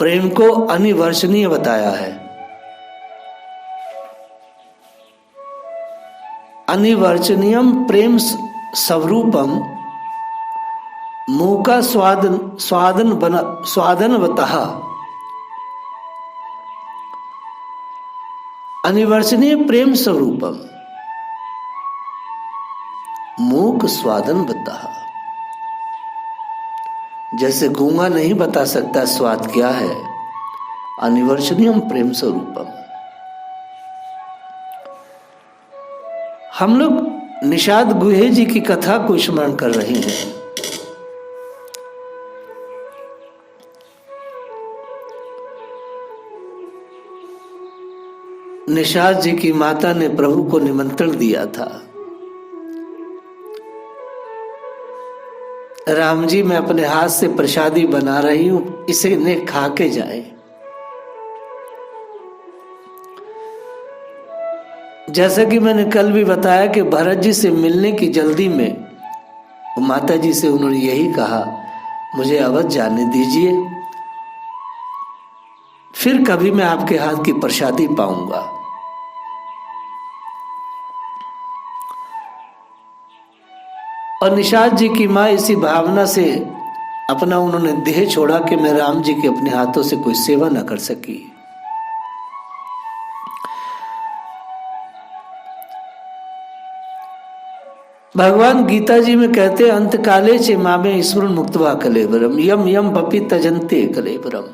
प्रेम को अनिवर्चनीय बताया है। अनिवर्चनीयम प्रेम स्वरूपम मूका स्वादनवतः। अनिवर्चनीय प्रेम स्वरूपम मूक स्वादनवतः। जैसे गूंगा नहीं बता सकता स्वाद क्या है, अनिवर्चनीयम प्रेम स्वरूपम। हम लोग निषाद गुहे जी की कथा को स्मरण कर रहे हैं। निषाद जी की माता ने प्रभु को निमंत्रण दिया था, राम जी मैं अपने हाथ से प्रसादी बना रही हूं, इसे ने खा के जाए। जैसा कि मैंने कल भी बताया कि भरत जी से मिलने की जल्दी में माता जी से उन्होंने यही कहा, मुझे अवध जाने दीजिए, फिर कभी मैं आपके हाथ की प्रसादी पाऊंगा। और निषाद जी की माँ इसी भावना से अपना उन्होंने देह छोड़ा कि मैं राम जी के अपने हाथों से कोई सेवा न कर सकी। भगवान गीता जी में कहते अंत काले चे मामे ईश्वर मुक्तवा कलेवरम यम यम बपी तजंते कलेवरम।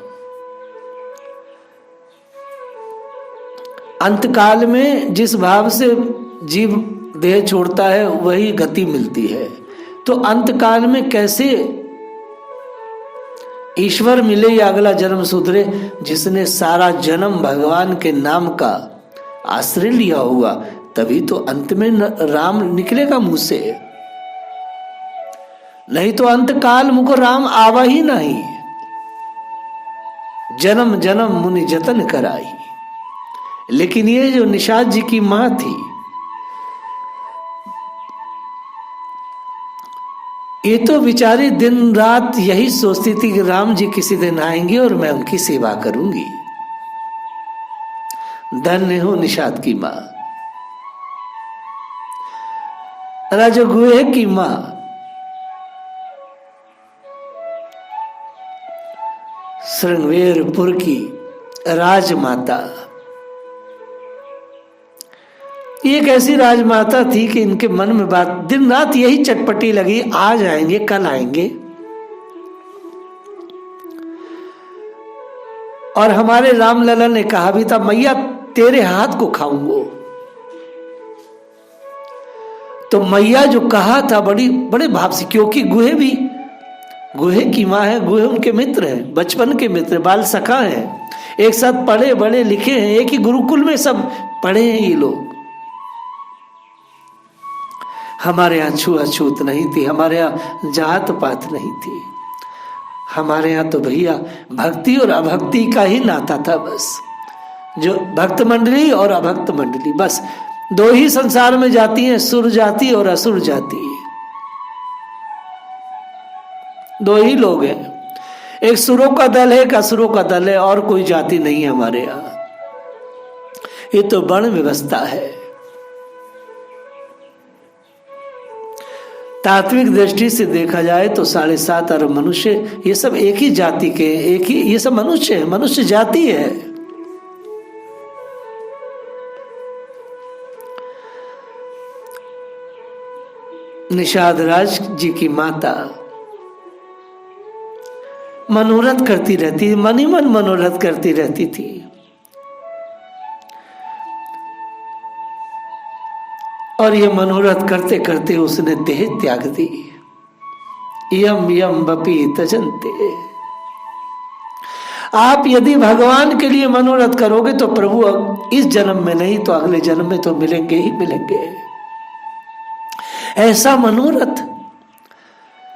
अंत काल में जिस भाव से जीव देह छोड़ता है वही गति मिलती है। तो अंत काल में कैसे ईश्वर मिले या अगला जन्म सुधरे? जिसने सारा जन्म भगवान के नाम का आश्रय लिया हुआ, तभी तो अंत में राम निकलेगा मुंह से। नहीं तो अंत काल मुझको राम आवा ही नहीं। जन्म जन्म मुनि जतन कराई। लेकिन ये जो निषाद जी की मां थी, ये तो बेचारी दिन रात यही सोचती थी कि राम जी किसी दिन आएंगे और मैं उनकी सेवा करूंगी। धन्य हो निषाद की मां। राजा गुहे की मां श्रृंगवेरपुर की राजमाता, एक ऐसी राजमाता थी कि इनके मन में बात दिन रात यही चटपटी लगी, आज आएंगे कल आएंगे। और हमारे रामलला ने कहा भी था, मैया तेरे हाथ को खाऊंगो। तो मैया जो कहा था बड़े भाव से, क्योंकि गुहे की माँ है, गुहे उनके मित्र हैं, बचपन के मित्र, बाल सखा हैं, एक साथ पढ़े बड़े लिखे हैं, एक ही गुरुकुल में सब पढ़े हैं ये लोग। हमारे यहाँ छुआछूत नहीं थी, हमारे यहाँ जात पात नहीं थी, हमारे यहाँ तो भैया भक्ति और अभक्ति का ही नाता था। बस जो भक्त मंडली और अभक्त मंडली, बस दो ही संसार में जाती हैं, सुर जाति और असुर जाति, दो ही लोग हैं। एक सुरों का दल है, एक असुरों का दल है, और कोई जाति नहीं है हमारे यहाँ। ये तो वर्ण व्यवस्था है। तात्विक दृष्टि से देखा जाए तो 7.5 अरब मनुष्य, ये सब एक ही जाति के, एक ही, ये सब मनुष्य है, मनुष्य जाति है। निषाद राज जी की माता मनोरथ करती रहती, मन ही मन मनोरथ करती रहती थी। और ये मनोरथ करते करते उसने देह त्याग दी। यम यम बपी तजंते। आप यदि भगवान के लिए मनोरथ करोगे तो प्रभु इस जन्म में नहीं तो अगले जन्म में तो मिलेंगे ही मिलेंगे। ऐसा मनोरथ,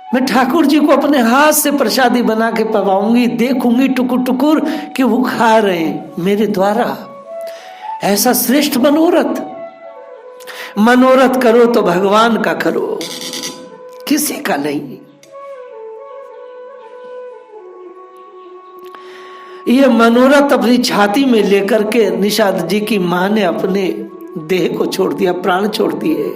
मैं ठाकुर जी को अपने हाथ से प्रसादी बना के पवाऊंगी, देखूंगी टुकुर टुकुर कि वो खा रहे हैं मेरे द्वारा। ऐसा श्रेष्ठ मनोरथ। मनोरथ करो तो भगवान का करो, किसी का नहीं। ये मनोरथ अपनी छाती में लेकर के निषाद जी की मां ने अपने देह को छोड़ दिया, प्राण छोड़ दिए।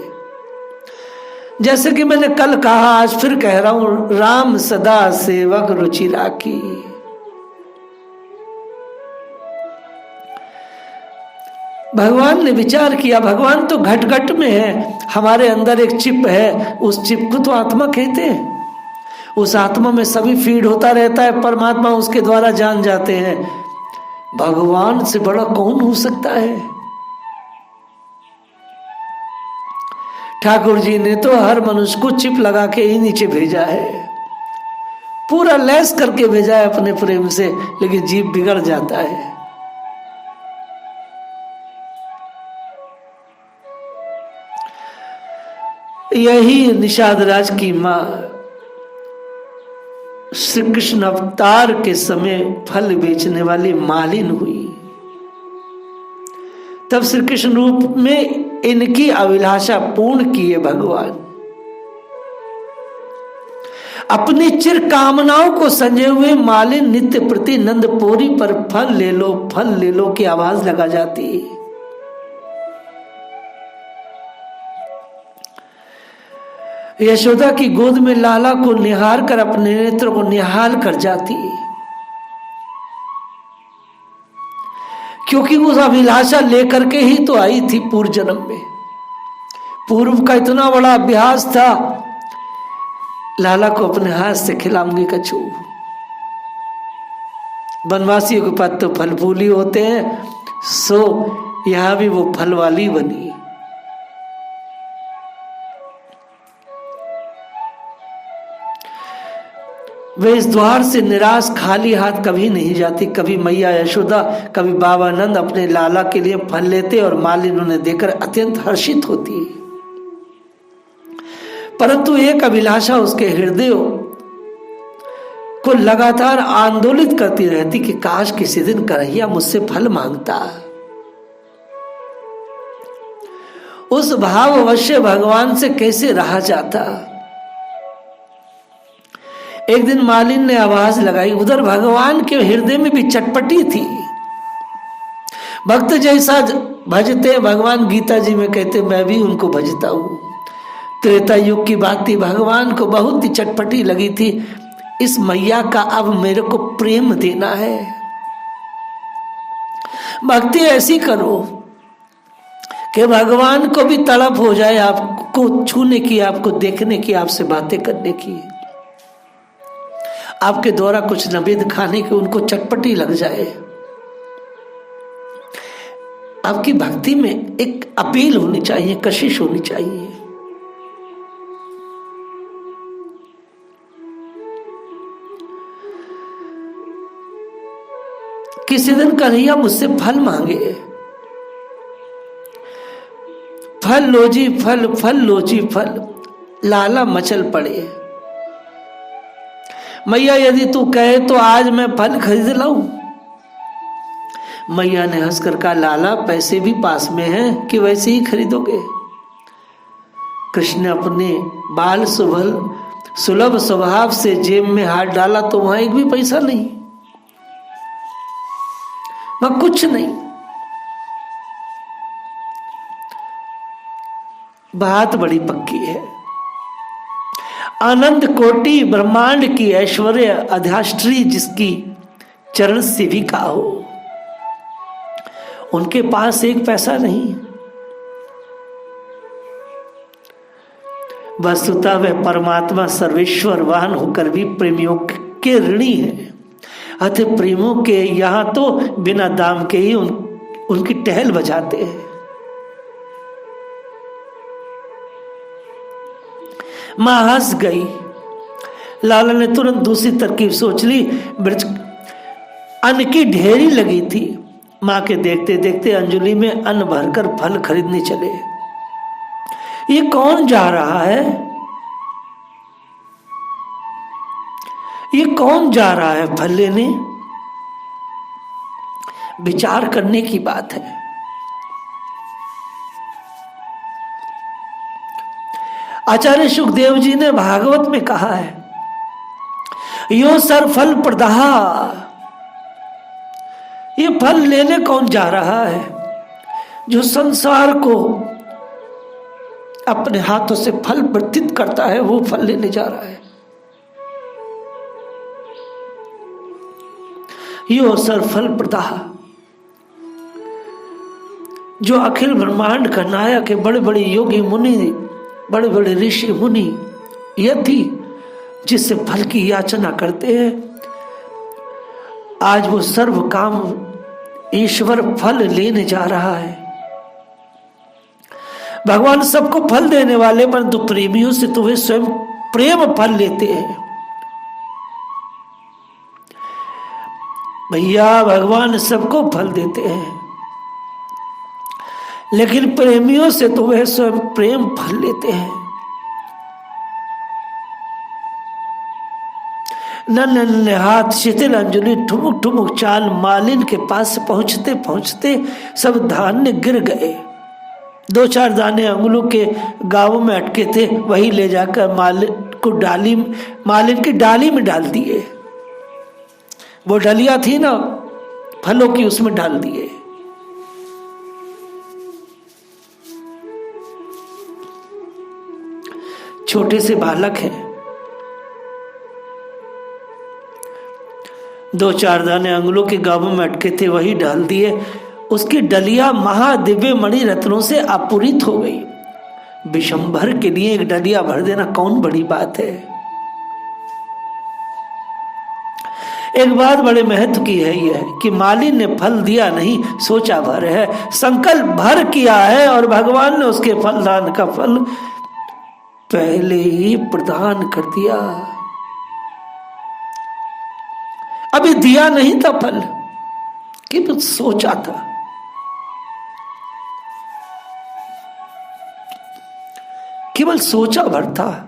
जैसे कि मैंने कल कहा, आज फिर कह रहा हूं, राम सदा सेवक रुचि राखी। भगवान ने विचार किया, भगवान तो घट घट में है, हमारे अंदर एक चिप है, उस चिप को तो आत्मा कहते हैं। उस आत्मा में सभी फीड होता रहता है, परमात्मा उसके द्वारा जान जाते हैं। भगवान से बड़ा कौन हो सकता है? ठाकुर जी ने तो हर मनुष्य को चिप लगा के ही नीचे भेजा है, पूरा लैस करके भेजा है अपने प्रेम से, लेकिन जीव बिगड़ जाता है। यही निषाद राज की मां श्री कृष्ण अवतार के समय फल बेचने वाली मालिन हुई। तब श्री कृष्ण रूप में इनकी अभिलाषा पूर्ण की है भगवान। अपनी चिर कामनाओं को संजय हुए मालिन नित्य प्रति नंदपोरी पर फल ले लो की आवाज लगा जाती है। यशोदा की गोद में लाला को निहार कर अपने नेत्र को निहाल कर जाती, क्योंकि उस अभिलाषा लेकर के ही तो आई थी पूर्व जन्म में। पूर्व का इतना बड़ा अभ्यास था, लाला को अपने हाथ से खिलाऊंगी कछू। वनवासियों के पास तो फल फूल ही होते हैं, सो यहां भी वो फल वाली बनी। वे इस द्वार से निराश खाली हाथ कभी नहीं जाती। कभी मैया यशोदा, कभी बाबा नंद अपने लाला के लिए फल लेते और मालिन उन्हें देकर अत्यंत हर्षित होती। परंतु एक अभिलाषा उसके हृदय को लगातार आंदोलित करती रहती कि काश किसी दिन कन्हैया मुझसे फल मांगता। उस भाव अवश्य भगवान से कैसे रहा जाता। एक दिन मालिन ने आवाज लगाई, उधर भगवान के हृदय में भी चटपटी थी। भक्त जैसा भजते भगवान, गीता जी में कहते मैं भी उनको भजता हूं। त्रेता युग की बात थी, भगवान को बहुत ही चटपटी लगी थी, इस मैया का अब मेरे को प्रेम देना है। भक्ति ऐसी करो कि भगवान को भी तड़प हो जाए आपको छूने की, आपको देखने की, आपसे बातें करने की, आपके द्वारा कुछ नवेद खाने की उनको चटपटी लग जाए। आपकी भक्ति में एक अपील होनी चाहिए, कशिश होनी चाहिए। किसी दिन कन्हैया मुझसे फल मांगे, फल लो जी फल, फल लो जी फल। लाला मचल पड़े, मैया यदि तू कहे तो आज मैं फल खरीद लाऊं। मैया ने हंसकर कहा, लाला पैसे भी पास में हैं कि वैसे ही खरीदोगे। कृष्ण ने अपने बाल सुलभ स्वभाव से जेब में हाथ डाला तो वहां एक भी पैसा नहीं, वहां कुछ नहीं। बात बड़ी पक्की है। आनंद कोटि ब्रह्मांड की ऐश्वर्य अधिष्ठी जिसकी चरण सेविका हो, उनके पास एक पैसा नहीं। वस्तुतः वह परमात्मा सर्वेश्वर वाहन होकर भी प्रेमियों के ऋणी है। अतः प्रेमों के यहां तो बिना दाम के ही उनकी टहल बजाते हैं। मां हंस गई। लाला ने तुरंत दूसरी तरकीब सोच ली। ब्रज अन्न की ढेरी लगी थी। मां के देखते देखते अंजलि में अन्न भरकर फल खरीदने चले। ये कौन जा रहा है? ये कौन जा रहा है फल लेने? विचार करने की बात है। आचार्य सुखदेव जी ने भागवत में कहा है, यो सर फल प्रदाह ये फल लेने कौन जा रहा है? जो संसार को अपने हाथों से फल वर्तित करता है वो फल लेने जा रहा है। यो सर फल प्रदाह, जो अखिल ब्रह्मांड का नायक है, बड़े बड़े योगी मुनि, बड़े बड़े ऋषि मुनि यति जिससे फल की याचना करते हैं, आज वो सर्व काम ईश्वर फल लेने जा रहा है। भगवान सबको फल देने वाले, परंतु प्रेमियों से तो वे स्वयं प्रेम फल लेते हैं। भैया भगवान सबको फल देते हैं, लेकिन प्रेमियों से तो वे स्वयं प्रेम फल लेते हैं। नन्हे हाथ शिथिल अंजलि ठुमुक ठुमुक चाल, मालिन के पास पहुंचते पहुंचते सब धान्य गिर गए। 2-4 दाने अंगुलों के गांवों में अटके थे, वही ले जाकर मालिन की डाली में डाल दिए। वो डलिया थी ना फलों की, उसमें डाल दिए। छोटे से बालक हैं, 2-4 दाने अंगुलों के गांवों में अटके थे, वही डाल दिए। उसकी डलिया महादिव्य मणि रत्नों से आपूरित हो गई। विशंभर के लिए एक डलिया भर देना कौन बड़ी बात है। एक बात बड़े महत्व की है यह कि मालिन ने फल दिया नहीं, सोचा भर है, संकल्प भर किया है, और भगवान ने उसके फलदान का फल पहले ही प्रदान कर दिया। अभी दिया नहीं था फल, केवल सोचा था। केवल सोचा भर था।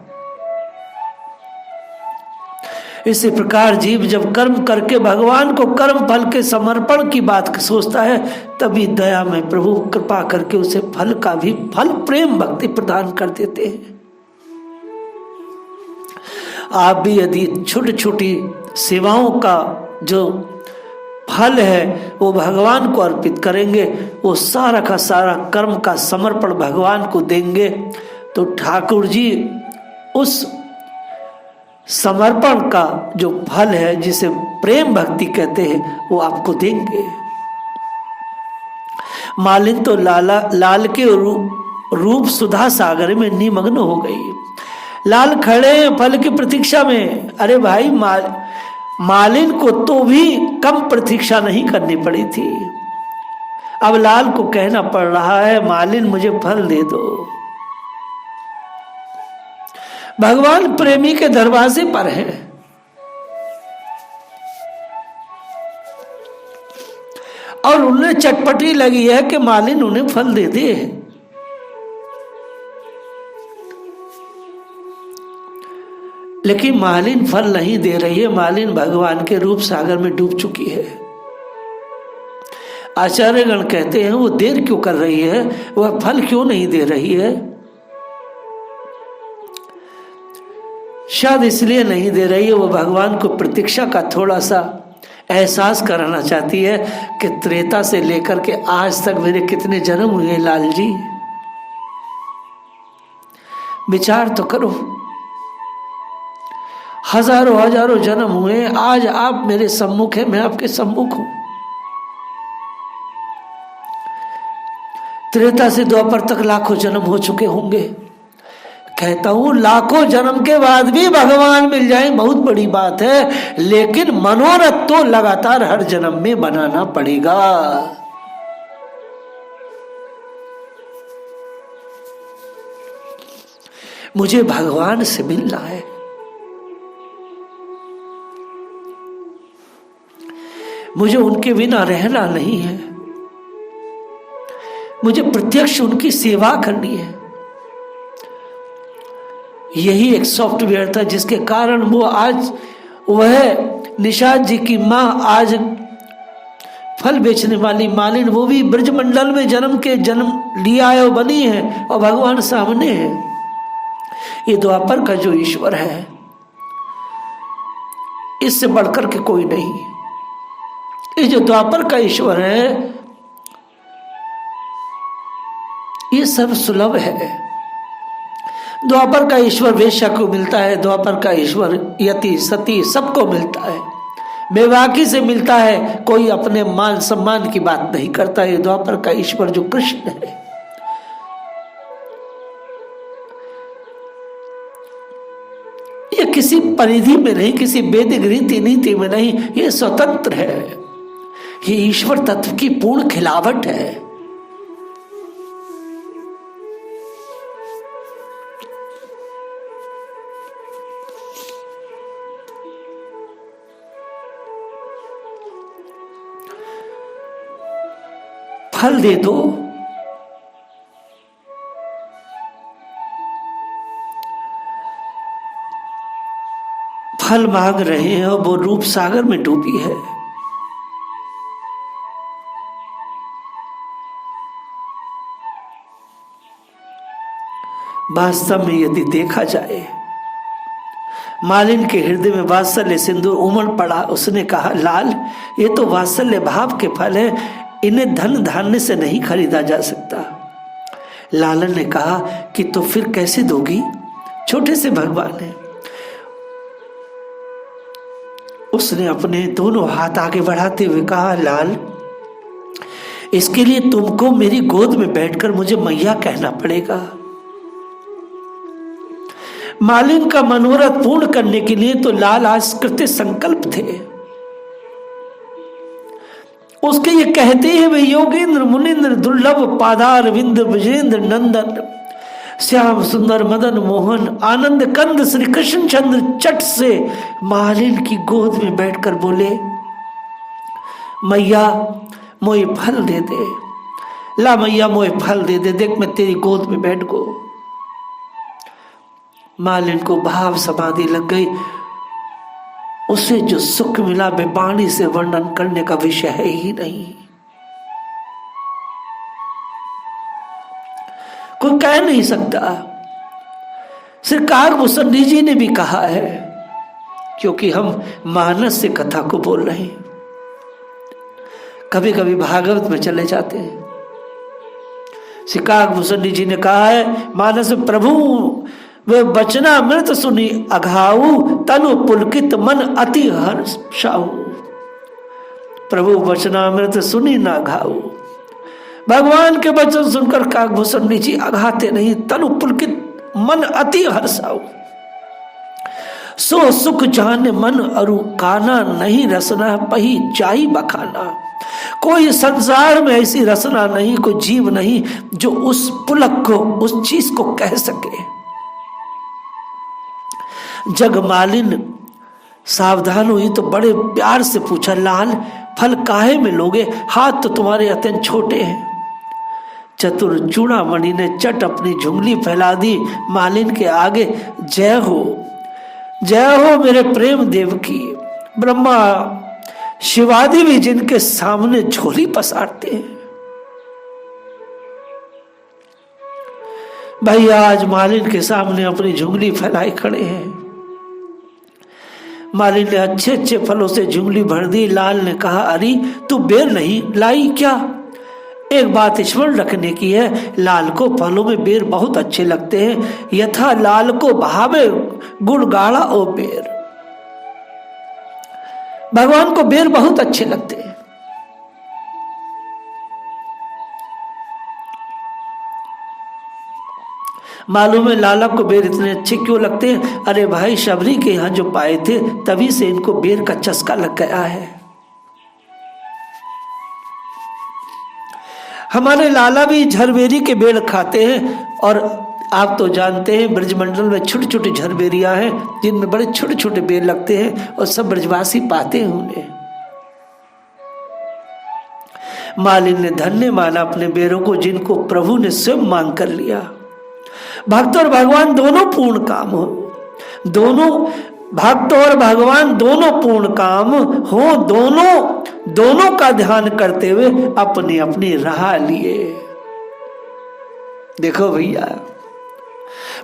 इसी प्रकार जीव जब कर्म करके भगवान को कर्म फल के समर्पण की बात सोचता है, तभी दया में प्रभु कृपा करके उसे फल का भी फल प्रेम भक्ति प्रदान कर देते हैं। आप भी यदि छोटी छोटी सेवाओं का जो फल है वो भगवान को अर्पित करेंगे, वो सारा का सारा कर्म का समर्पण भगवान को देंगे, तो ठाकुर जी उस समर्पण का जो फल है, जिसे प्रेम भक्ति कहते हैं, वो आपको देंगे। मालिन तो लाल के रूप सुधा सागर में निमग्न हो गई। लाल खड़े फल की प्रतीक्षा में। अरे भाई, मालिन को तो भी कम प्रतीक्षा नहीं करनी पड़ी थी। अब लाल को कहना पड़ रहा है, मालिन मुझे फल दे दो। भगवान प्रेमी के दरवाजे पर है, और उन्हें चटपटी लगी है कि मालिन उन्हें फल दे दे। लेकिन मालिन फल नहीं दे रही है। मालिन भगवान के रूप सागर में डूब चुकी है। आचार्यगण कहते हैं वो देर क्यों कर रही है, वह फल क्यों नहीं दे रही है। शायद इसलिए नहीं दे रही है, वो भगवान को प्रतीक्षा का थोड़ा सा एहसास कराना चाहती है कि त्रेता से लेकर के आज तक मेरे कितने जन्म हुए लाल जी, विचार तो करो। हजारों हजारों जन्म हुए, आज आप मेरे सम्मुख हैं, मैं आपके सम्मुख हूं। त्रेता से द्वापर तक लाखों जन्म हो चुके होंगे। कहता हूं लाखों जन्म के बाद भी भगवान मिल जाए बहुत बड़ी बात है, लेकिन मनोरथ तो लगातार हर जन्म में बनाना पड़ेगा। मुझे भगवान से मिलना है, मुझे उनके बिना रहना नहीं है, मुझे प्रत्यक्ष उनकी सेवा करनी है। यही एक सॉफ्टवेयर था जिसके कारण वो आज, वह निषाद जी की माँ आज फल बेचने वाली मालिन, वो भी ब्रजमंडल में जन्म लिया है, बनी है, और भगवान सामने है। ये द्वापर का जो ईश्वर है, इससे बढ़कर के कोई नहीं, ये जो द्वापर का ईश्वर है ये सर्व सुलभ है। द्वापर का ईश्वर वेश्या को मिलता है, द्वापर का ईश्वर यति सती सबको मिलता है, बेबाकी से मिलता है। कोई अपने मान सम्मान की बात नहीं करता। ये द्वापर का ईश्वर जो कृष्ण है ये किसी परिधि में नहीं, किसी वैदिक रीति नीति में नहीं, ये स्वतंत्र है। ये ईश्वर तत्व की पूर्ण खिलावट है। फल दे दो, फल मांग रहे हैं और वो रूप सागर में डूबी है। वास्तव में यदि देखा जाए मालिन के हृदय में वात्सल्य सिंदूर उमड़ पड़ा। उसने कहा लाल ये तो वात्सल्य भाव के फल है, इन्हें धन धान्य से नहीं खरीदा जा सकता। लालन ने कहा कि तो फिर कैसे दोगी? छोटे से भगवान है। उसने अपने दोनों हाथ आगे बढ़ाते हुए कहा लाल इसके लिए तुमको मेरी गोद में बैठकर मुझे मैया कहना पड़ेगा। मालिन का मनोरथ पूर्ण करने के लिए तो लाल आज कृत्य संकल्प थे। उसके ये कहते हैं वे योगेंद्र मुनिंद्र दुर्लभ पादार विंद्र विजेंद्र नंदन श्याम सुंदर मदन मोहन आनंद कंद श्री कृष्ण चंद्र चट से मालिन की गोद में बैठकर बोले मैया मोए फल दे दे, ला मैया मोए फल दे दे, देख मैं तेरी गोद में बैठ गो। मालिन को भाव समाधि लग गई। उसे जो सुख मिला वे वाणी से वर्णन करने का विषय है ही नहीं। कोई कह नहीं सकता। श्री काकभूषणी जी ने भी कहा है, क्योंकि हम मानस से कथा को बोल रहे हैं। कभी कभी भागवत में चले जाते हैं। श्री काकभूषणी जी ने कहा है मानस प्रभु वे बचना मृत सुनी अघाऊ तनु पुलकित मन अति हर्षाऊ। प्रभु वचना मृत सुनी ना घाऊ। भगवान के वचन सुनकर काकभूषणी जी अघाते नहीं, तनु पुलकित मन अति हर्षाऊ। सो सुख जान मन अरु काना नहीं रसना पही जाई बखाना। कोई संसार में ऐसी रसना नहीं, कोई जीव नहीं जो उस पुलक को उस चीज को कह सके। जगमालिन सावधान हुई तो बड़े प्यार से पूछा लाल फल काहे में लोगे? हाथ तो तुम्हारे अत्यंत छोटे हैं। चतुर चूड़ामणि ने चट अपनी झुंगली फैला दी मालिन के आगे। जय हो मेरे प्रेम देव की। ब्रह्मा शिवादि भी जिनके सामने झोली पसारते हैं। भैया आज मालिन के सामने अपनी झुंगली फैलाए खड़े हैं। मालिन ने अच्छे अच्छे फलों से झुंगली भर दी। लाल ने कहा अरे तू बेर नहीं लाई क्या? एक बात स्मरण रखने की है, लाल को फलों में बेर बहुत अच्छे लगते हैं। यथा लाल को भावे गुड़ गाढ़ा ओ बेर। भगवान को बेर बहुत अच्छे लगते हैं। मालूम है लाला को बेर इतने अच्छे क्यों लगते हैं? अरे भाई शबरी के यहाँ जो पाए थे तभी से इनको बेर का चस्का लग गया है। हमारे लाला भी झरबेरी के बेर खाते हैं। और आप तो जानते हैं ब्रजमंडल में छोटी छोटी झरबेरियां हैं जिनमें बड़े छोटे छोटे बेर लगते हैं और सब ब्रजवासी पाते हैं उन्हें। मालिन ने धन्य माना अपने बेरों को जिनको प्रभु ने स्वयं मांग कर लिया। भक्त और भगवान दोनों पूर्ण काम हो, दोनों भक्त और भगवान दोनों पूर्ण काम हो, दोनों का ध्यान करते हुए अपनी अपनी राह लिए। देखो भैया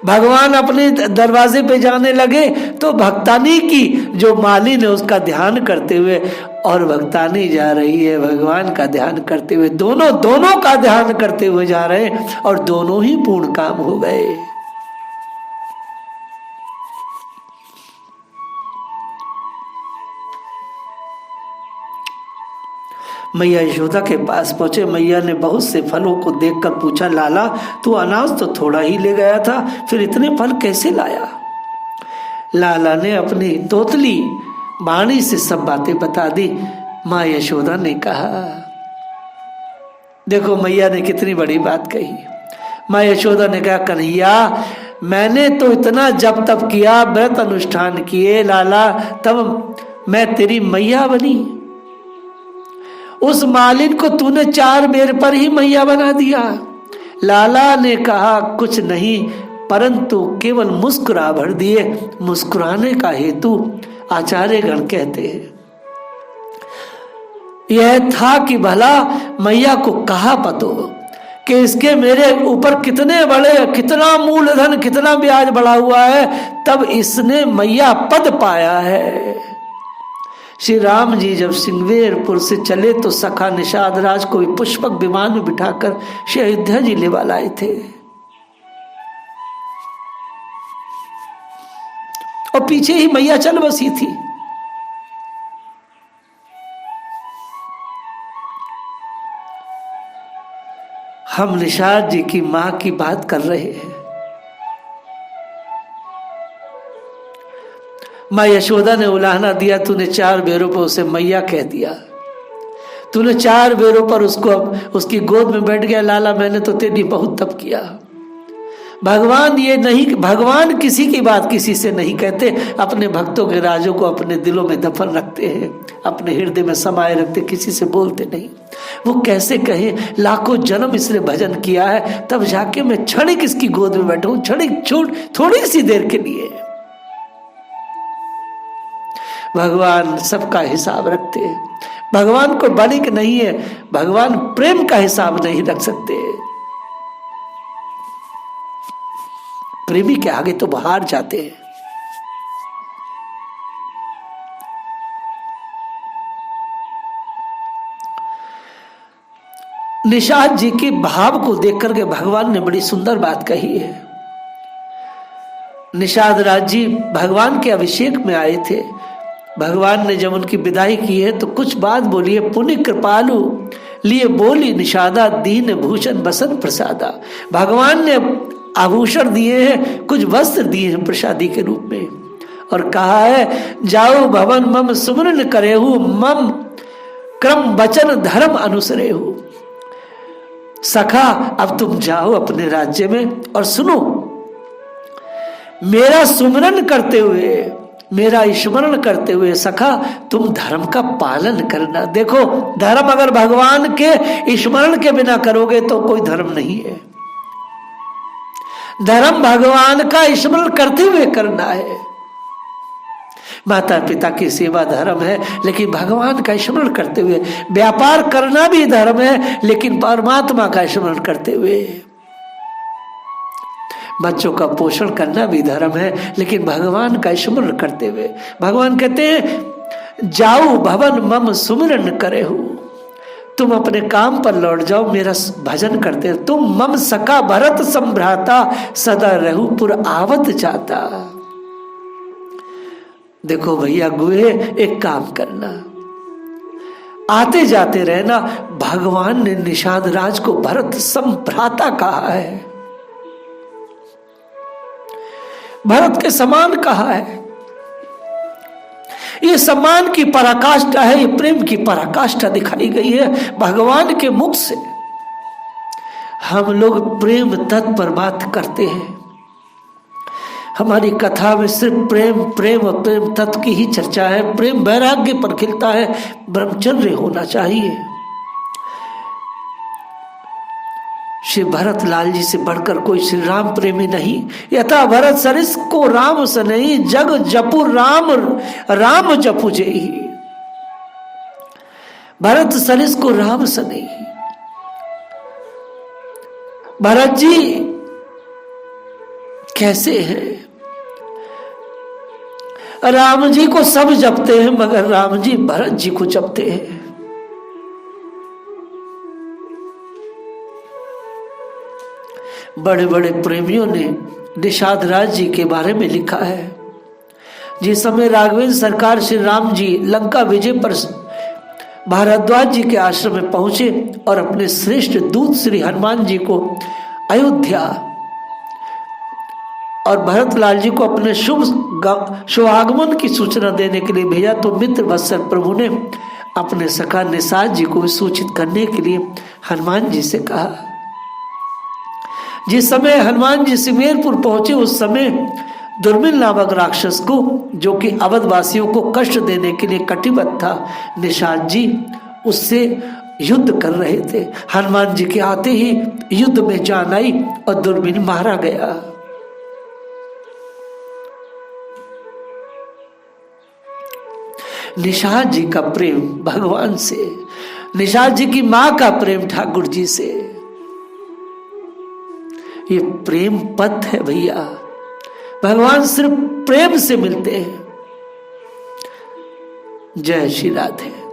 भगवान अपने दरवाजे पे जाने लगे तो भक्तानी की जो मालिन है उसका ध्यान करते हुए, और भक्तानी जा रही है भगवान का ध्यान करते हुए, दोनों का ध्यान करते हुए जा रहे हैं और दोनों ही पूर्ण काम हो गए। मैया यशोदा के पास पहुंचे। मैया ने बहुत से फलों को देखकर पूछा, लाला तू अनाज तो थोड़ा ही ले गया था, फिर इतने फल कैसे लाया? लाला ने अपनी तोतली वाणी से सब बातें बता दी। माँ यशोदा ने कहा, देखो मैया ने कितनी बड़ी बात कही। माँ यशोदा ने कहा, कन्हैया मैंने तो इतना जप तप किया, व्रत अनुष्ठान किए लाला, तब मैं तेरी मैया बनी। उस मालिन को तूने 4 बेर पर ही मैया बना दिया। लाला ने कहा, कुछ नहीं, परंतु केवल मुस्कुरा भर दिए। मुस्कुराने का हेतु आचार्यगण कहते हैं यह था कि भला मैया को कहा पतो कि इसके मेरे ऊपर कितने बड़े, कितना मूलधन, कितना ब्याज बढ़ा हुआ है, तब इसने मैया पद पाया है। श्री राम जी जब सिंगवेरपुर से चले तो सखा निषाद राज को भी पुष्पक विमान में बिठाकर श्री अयोध्या जी ले लाए थे, और पीछे ही मैया चल बसी थी। हम निषाद जी की मां की बात कर रहे हैं। माँ यशोदा ने उलाहना दिया, तूने 4 बेरों पर उसे मैया कह दिया, तूने 4 बेरों पर उसको उसकी गोद में बैठ गया। लाला मैंने तो तेरी बहुत तप किया। भगवान ये नहीं, भगवान किसी की बात किसी से नहीं कहते, अपने भक्तों के राजों को अपने दिलों में दफन रखते हैं, अपने हृदय में समाये रखते, किसी से बोलते नहीं। वो कैसे कहे, लाखों जन्म इसने भजन किया है, तब जाके मैं क्षणिक इसकी गोद में बैठूं, क्षणिक छूट थोड़ी सी देर के लिए। भगवान सबका हिसाब रखते हैं। भगवान को बड़िक नहीं है, भगवान प्रेम का हिसाब नहीं रख सकते। प्रेमी के आगे तो बाहर जाते हैं। निषाद जी के भाव को देख करके भगवान ने बड़ी सुंदर बात कही है। निषाद राज जी भगवान के अभिषेक में आए थे। भगवान ने जब उनकी विदाई की है तो कुछ बात बोली है। पुण्य कृपालु लिए बोली निषादा, दीन भूषण बसन प्रसादा। भगवान ने आभूषण दिए हैं, कुछ वस्त्र दिए हैं प्रसादी के रूप में, और कहा है जाओ भवन मम सुमरन करेहु, मम क्रम वचन धर्म अनुसरेहु। सखा अब तुम जाओ अपने राज्य में और सुनो, मेरा सुमरन करते हुए, मेरा स्मरण करते हुए सखा तुम धर्म का पालन करना। देखो धर्म अगर भगवान के स्मरण के बिना करोगे तो कोई धर्म नहीं है। धर्म भगवान का स्मरण करते हुए करना है। माता पिता की सेवा धर्म है, लेकिन भगवान का स्मरण करते हुए। व्यापार करना भी धर्म है, लेकिन परमात्मा का स्मरण करते हुए। बच्चों का पोषण करना भी धर्म है, लेकिन भगवान का स्मरण करते हुए। भगवान कहते हैं जाओ भवन मम सुमिरन करेहु, तुम अपने काम पर लौट जाओ, मेरा भजन करते हो। तुम मम सका भरत संभ्राता, सदा रहु पुर आवत जाता। देखो भैया गुहे, एक काम करना, आते जाते रहना। भगवान ने निषाद राज को भरत संभ्राता कहा है, भरत के समान कहा है। ये सम्मान की पराकाष्ठा है, ये प्रेम की पराकाष्ठा दिखाई गई है भगवान के मुख से। हम लोग प्रेम तत्व पर बात करते हैं, हमारी कथा में सिर्फ प्रेम प्रेम और प्रेम तत्व की ही चर्चा है। प्रेम वैराग्य पर खिलता है, ब्रह्मचर्य होना चाहिए। श्री भरत लाल जी से बढ़कर कोई श्री राम प्रेमी नहीं। यथा भरत सरिस को राम सनहि, जग जपु राम राम जपु जेहि। भरत सरिस को राम सनहि। भरत जी कैसे है। राम जी को सब जपते हैं मगर राम जी भरत जी को जपते हैं। बड़े बड़े प्रेमियों ने निषाद राज जी के बारे में लिखा है। जिस समय राघवेंद्र सरकार श्री राम जी लंका विजय पर भारद्वाज जी के आश्रम में पहुंचे और अपने श्रेष्ठ दूत श्री हनुमान जी को अयोध्या और भरतलाल जी को अपने शुभागमन की सूचना देने के लिए भेजा, तो मित्र वत्सल प्रभु ने अपने सखा निषाद जी को सूचित करने के लिए हनुमान जी से कहा। जिस समय हनुमान जी सिमेरपुर पहुंचे उस समय दुर्मिल नामक राक्षस को, जो कि अवधवासियों को कष्ट देने के लिए कटिबद्ध था, निषाद जी उससे युद्ध कर रहे थे। हनुमान जी के आते ही युद्ध में जान आई और दुर्मिल मारा गया। निषाद जी का प्रेम भगवान से, निषाद जी की मां का प्रेम ठाकुर जी से, ये प्रेम पथ है भैया। भगवान सिर्फ प्रेम से मिलते हैं। जय श्री राधे।